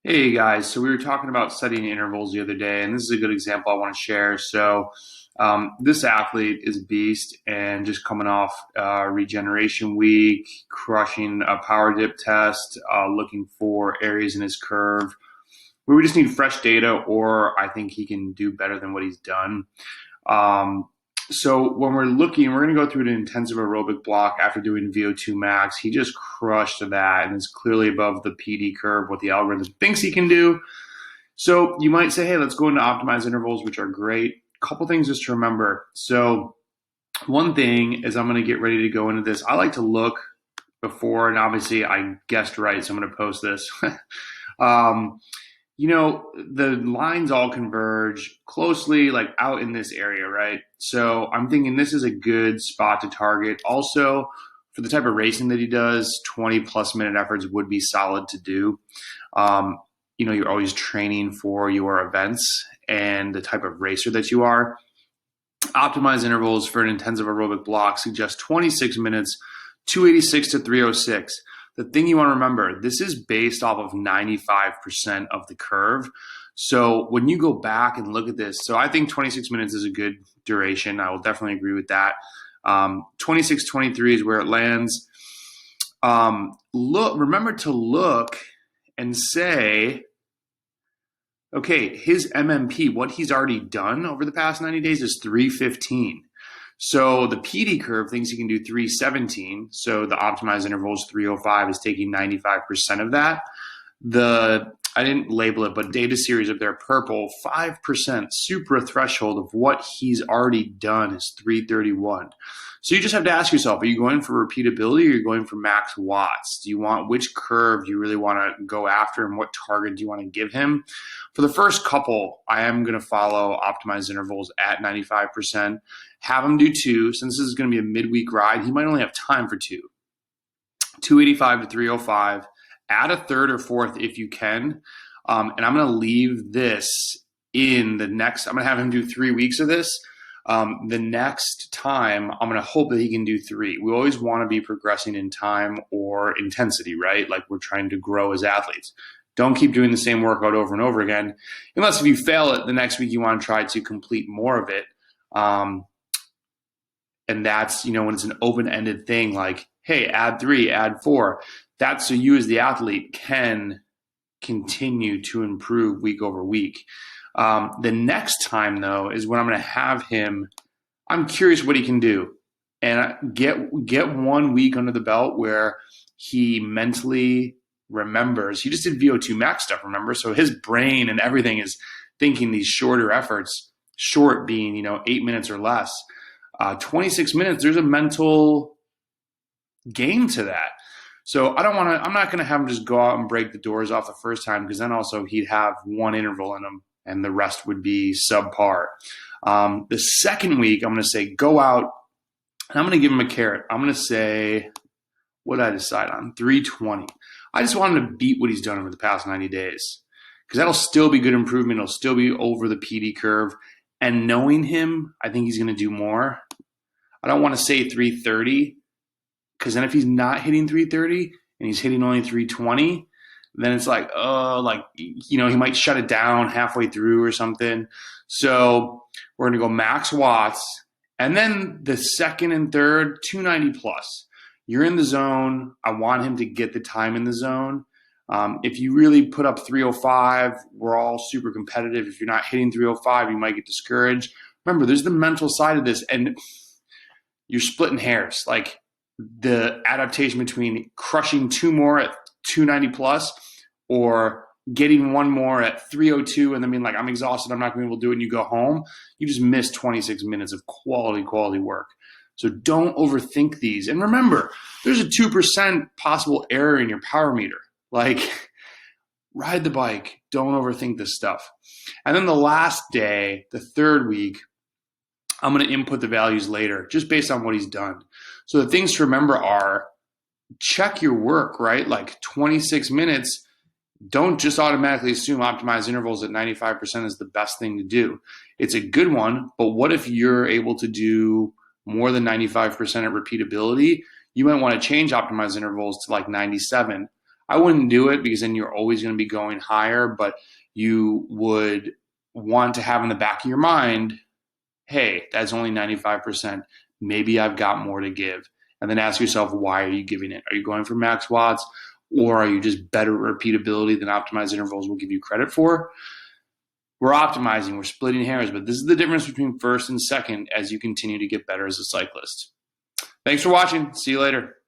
Hey guys, so we were talking about setting intervals the other day, and this is a good example I want to share. This athlete is a beast and just coming off regeneration week, crushing a power dip test, looking for areas in his curve where we just need fresh data, or I think he can do better than what he's done. Um, so when we're looking, we're going to go through an intensive aerobic block after doing VO2 max. He just crushed that and is clearly above the PD curve, what the algorithm thinks he can do. So you might say, hey, let's go into optimized intervals, which are great. Couple things just to remember. So one thing is I'm going to get ready to go into this. I like to look before, and obviously I guessed right, so I'm going to post this. um, the lines all converge closely, like out in this area, right? So I'm thinking this is a good spot to target. Also, for the type of racing that he does, 20 plus minute efforts would be solid to do. Um, you're always training for your events and the type of racer that you are. Optimized intervals for an intensive aerobic block suggest 26 minutes, 286 to 306. The thing you want to remember, this is based off of 95% of the curve. So when you go back and look at this, so I think 26 minutes is a good duration. I will definitely agree with that. 26, 23 is where it lands. Remember to look and say, okay, his MMP, what he's already done over the past 90 days is 315. So the PD curve thinks he can do 317. So the optimized interval is 305 is taking 95% of that. I didn't label it, but data series up there, purple, 5% supra threshold of what he's already done is 331. So you just have to ask yourself, are you going for repeatability or are you going for max watts? Do you want, which curve do you really want to go after and what target do you want to give him? For the first couple, I am going to follow optimized intervals at 95%. Have him do two. Since this is going to be a midweek ride, he might only have time for two. 285 to 305. Add a third or fourth if you can. And I'm going to leave this in the next, I'm going to have him do 3 weeks of this. The next time, I'm going to hope that he can do three. We always want to be progressing in time or intensity, right? Like we're trying to grow as athletes. Don't keep doing the same workout over and over again. Unless if you fail it, the next week you want to try to complete more of it. And that's, when it's an open-ended thing like, hey, add three, add four. That's so you as the athlete can continue to improve week over week. The next time, though, is when I'm going to have him, I'm curious what he can do. And get 1 week under the belt where he mentally remembers. He just did VO2 max stuff, remember? So his brain and everything is thinking these shorter efforts, short being, 8 minutes or less. 26 minutes, there's a mental gain to that. So I'm not going to have him just go out and break the doors off the first time because then also he'd have one interval in him and the rest would be subpar. The second week, I'm going to say go out and I'm going to give him a carrot. I'm going to say, what did I decide on? 320. I just want him to beat what he's done over the past 90 days because that'll still be good improvement. It'll still be over the PD curve. And knowing him, I think he's going to do more. I don't want to say 330 because then if he's not hitting 330 and he's hitting only 320, then it's like, he might shut it down halfway through or something. So we're going to go max watts. And then the second and third, 290 plus. You're in the zone. I want him to get the time in the zone. If you really put up 305, we're all super competitive. If you're not hitting 305, you might get discouraged. Remember, there's the mental side of this, and you're splitting hairs. Like the adaptation between crushing two more at 290 plus or getting one more at 302 and then being like, I'm exhausted, I'm not going to be able to do it, and you go home. You just missed 26 minutes of quality work. So don't overthink these. And remember, there's a 2% possible error in your power meter. Like, ride the bike. Don't overthink this stuff. And then the last day, the third week, I'm going to input the values later, just based on what he's done. So the things to remember are check your work, right? Like 26 minutes, don't just automatically assume optimized intervals at 95% is the best thing to do. It's a good one, but what if you're able to do more than 95% at repeatability? You might want to change optimized intervals to like 97. I wouldn't do it because then you're always going to be going higher, but you would want to have in the back of your mind, hey, that's only 95%. Maybe I've got more to give. And then ask yourself, why are you giving it? Are you going for max watts, or are you just better at repeatability than optimized intervals will give you credit for? We're optimizing, we're splitting hairs, but this is the difference between first and second as you continue to get better as a cyclist. Thanks for watching. See you later.